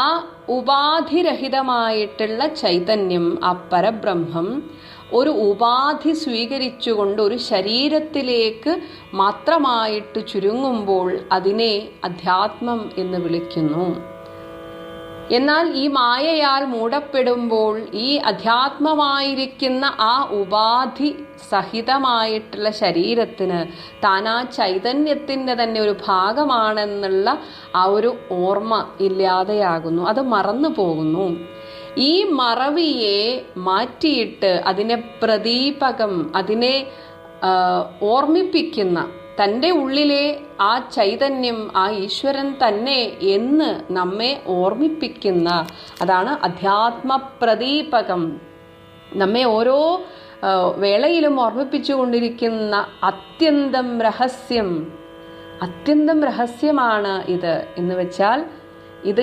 ആ ഉപാധിരഹിതമായിട്ടുള്ള ചൈതന്യം, ആ പരബ്രഹ്മം ഒരു ഉപാധി സ്വീകരിച്ചുകൊണ്ട് ഒരു ശരീരത്തിലേക്ക് മാത്രമായിട്ട് ചുരുങ്ങുമ്പോൾ അതിനെ അധ്യാത്മം എന്ന് വിളിക്കുന്നു. എന്നാൽ ഈ മായയാൽ മൂടപ്പെടുമ്പോൾ ഈ അധ്യാത്മമായിരിക്കുന്ന ആ ഉപാധി സഹിതമായിട്ടുള്ള ശരീരത്തിന് താൻ ആ ചൈതന്യത്തിൻ്റെ തന്നെ ഒരു ഭാഗമാണെന്നുള്ള ആ ഒരു ഓർമ്മ ഇല്ലാതെയാകുന്നു, അത് മറന്നു പോകുന്നു. ഈ മറവിയെ മാറ്റിയിട്ട് അതിനെ പ്രദീപകം, അതിനെ ഓർമ്മിപ്പിക്കുന്ന, തൻ്റെ ഉള്ളിലെ ആ ചൈതന്യം ആ ഈശ്വരൻ തന്നെ എന്ന് നമ്മെ ഓർമ്മിപ്പിക്കുന്ന, അതാണ് അധ്യാത്മ പ്രദീപകം. നമ്മെ ഓരോ വേളയിലും ഓർമ്മിപ്പിച്ചു കൊണ്ടിരിക്കുന്ന അത്യന്തം രഹസ്യമാണ് ഇത് എന്ന് വെച്ചാൽ ഇത്